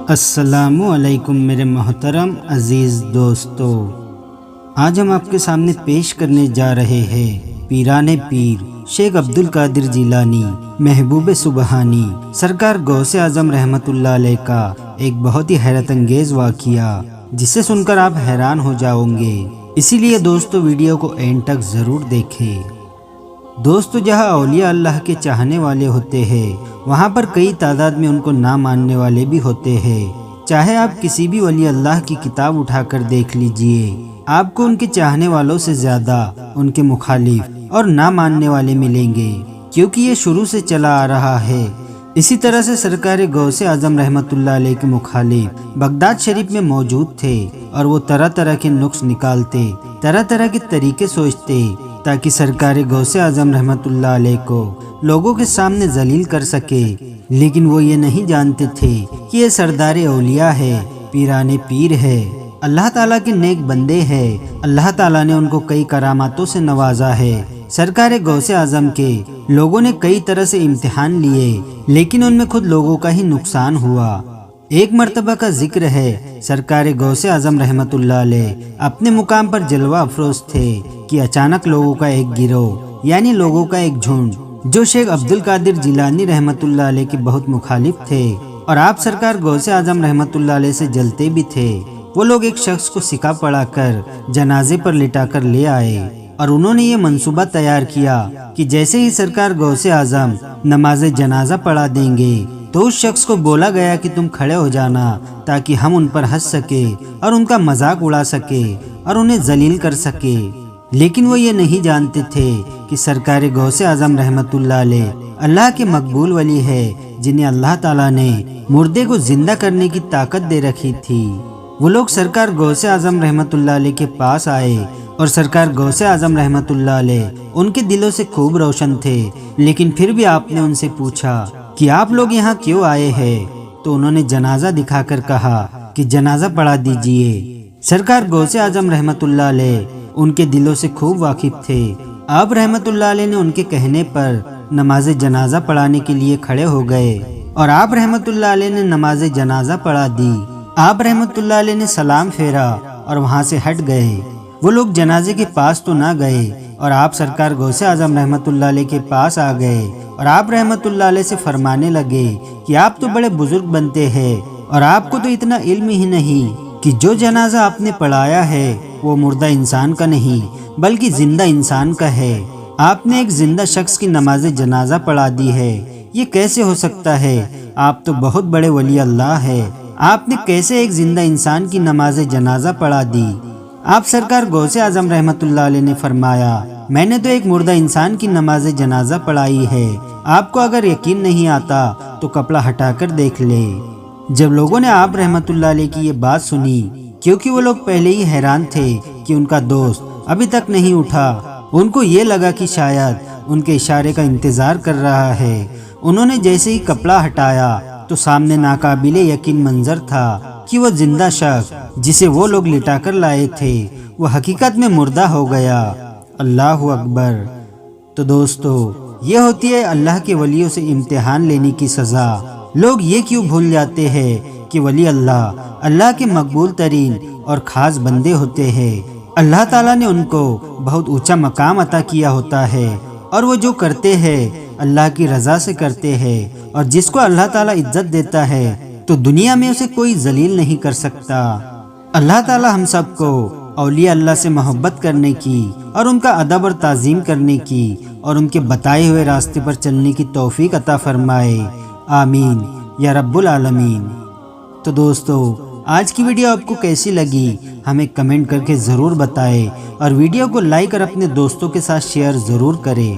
السلام علیکم میرے محترم عزیز دوستو، آج ہم آپ کے سامنے پیش کرنے جا رہے ہیں پیران پیر شیخ عبدالقادر جیلانی محبوب سبحانی سرکار غوث اعظم رحمت اللہ علیہ کا ایک بہت ہی حیرت انگیز واقعہ، جسے سن کر آپ حیران ہو جاؤں گے۔ اسی لیے دوستو ویڈیو کو اینڈ تک ضرور دیکھیں۔ دوستو، جہاں اولیاء اللہ کے چاہنے والے ہوتے ہیں، وہاں پر کئی تعداد میں ان کو نہ ماننے والے بھی ہوتے ہیں۔ چاہے آپ کسی بھی ولی اللہ کی کتاب اٹھا کر دیکھ لیجئے، آپ کو ان کے چاہنے والوں سے زیادہ ان کے مخالف اور نہ ماننے والے ملیں گے، کیونکہ یہ شروع سے چلا آ رہا ہے۔ اسی طرح سے سرکار غوث اعظم رحمت اللہ علیہ کے مخالف بغداد شریف میں موجود تھے، اور وہ طرح طرح کے نقص نکالتے، طرح طرح کے طریقے سوچتے، تاکہ سرکار غوث اعظم رحمت اللہ علیہ کو لوگوں کے سامنے ذلیل کر سکے۔ لیکن وہ یہ نہیں جانتے تھے کہ یہ سردار اولیاء ہے، پیران پیر ہے، اللہ تعالیٰ کے نیک بندے ہیں۔ اللہ تعالیٰ نے ان کو کئی کراماتوں سے نوازا ہے۔ سرکار غوث اعظم کے لوگوں نے کئی طرح سے امتحان لیے، لیکن ان میں خود لوگوں کا ہی نقصان ہوا۔ ایک مرتبہ کا ذکر ہے، سرکار غوث اعظم رحمت اللہ علیہ اپنے مقام پر جلوہ افروز تھے کہ اچانک لوگوں کا ایک گروہ، یعنی لوگوں کا ایک جھنڈ، جو شیخ عبدالقادر جیلانی رحمت اللہ علیہ کے بہت مخالف تھے اور آپ سرکار غوث اعظم رحمت اللہ علیہ سے جلتے بھی تھے، وہ لوگ ایک شخص کو سکہ پڑا کر جنازے پر لٹا کر لے آئے، اور انہوں نے یہ منصوبہ تیار کیا کہ جیسے ہی سرکار غوث اعظم نماز جنازہ پڑھا دیں گے تو اس شخص کو بولا گیا کہ تم کھڑے ہو جانا، تاکہ ہم ان پر ہنس سکے اور ان کا مذاق اڑا سکے اور انہیں ذلیل کر سکے۔ لیکن وہ یہ نہیں جانتے تھے کہ سرکار غوث اعظم رحمت اللہ علیہ اللہ کے مقبول ولی ہے، جنہیں اللہ تعالیٰ نے مردے کو زندہ کرنے کی طاقت دے رکھی تھی۔ وہ لوگ سرکار غوث اعظم رحمت اللہ علیہ کے پاس آئے، اور سرکار غوث اعظم رحمت اللہ علیہ ان کے دلوں سے خوب روشن تھے، لیکن پھر بھی آپ نے ان سے پوچھا کہ آپ لوگ یہاں کیوں آئے ہیں؟ تو انہوں نے جنازہ دکھا کر کہا کہ جنازہ پڑھا دیجئے۔ سرکار غوث اعظم رحمت اللہ علیہ ان کے دلوں سے خوب واقف تھے۔ آپ رحمت اللہ علیہ نے ان کے کہنے پر نماز جنازہ پڑھانے کے لیے کھڑے ہو گئے، اور آپ رحمت اللہ علیہ نے نماز جنازہ پڑھا دی۔ آپ رحمت اللہ علیہ نے سلام پھیرا اور وہاں سے ہٹ گئے۔ وہ لوگ جنازے کے پاس تو نہ گئے، اور آپ سرکار غوث اعظم رحمت اللہ علیہ کے پاس آ گئے، اور آپ رحمت اللہ علیہ سے فرمانے لگے کہ آپ تو بڑے بزرگ بنتے ہیں، اور آپ کو تو اتنا علم ہی نہیں کہ جو جنازہ آپ نے پڑھایا ہے وہ مردہ انسان کا نہیں بلکہ زندہ انسان کا ہے۔ آپ نے ایک زندہ شخص کی نماز جنازہ پڑھا دی ہے، یہ کیسے ہو سکتا ہے؟ آپ تو بہت بڑے ولی اللہ ہے، آپ نے کیسے ایک زندہ انسان کی نماز جنازہ پڑھا دی؟ آپ سرکار غوث اعظم رحمت اللہ علیہ نے فرمایا، میں نے تو ایک مردہ انسان کی نماز جنازہ پڑھائی ہے، آپ کو اگر یقین نہیں آتا تو کپڑا ہٹا کر دیکھ لے۔ جب لوگوں نے آپ رحمت اللہ علیہ کی یہ بات سنی، کیونکہ وہ لوگ پہلے ہی حیران تھے کہ ان کا دوست ابھی تک نہیں اٹھا، ان کو یہ لگا کہ شاید ان کے اشارے کا انتظار کر رہا ہے۔ انہوں نے جیسے ہی کپڑا ہٹایا تو سامنے ناقابل یقین منظر تھا کہ وہ زندہ شخص جسے وہ لوگ لٹا کر لائے تھے وہ حقیقت میں مردہ ہو گیا۔ اللہ اکبر۔ تو دوستو، یہ ہوتی ہے اللہ کے ولیوں سے امتحان لینے کی سزا۔ لوگ یہ کیوں بھول جاتے ہیں کہ ولی اللہ کے مقبول ترین اور خاص بندے ہوتے ہیں۔ اللہ تعالیٰ نے ان کو بہت اونچا مقام عطا کیا ہوتا ہے، اور وہ جو کرتے ہیں اللہ کی رضا سے کرتے ہیں، اور جس کو اللہ تعالیٰ عزت دیتا ہے تو دنیا میں اسے کوئی ذلیل نہیں کر سکتا۔ اللہ تعالیٰ ہم سب کو اولیاء اللہ سے محبت کرنے کی اور ان کا ادب اور تعظیم کرنے کی اور ان کے بتائے ہوئے راستے پر چلنے کی توفیق عطا فرمائے، آمین یا رب العالمین۔ تو دوستو، آج کی ویڈیو آپ کو کیسی لگی ہمیں کمنٹ کر کے ضرور بتائیں، اور ویڈیو کو لائک اور اپنے دوستوں کے ساتھ شیئر ضرور کریں۔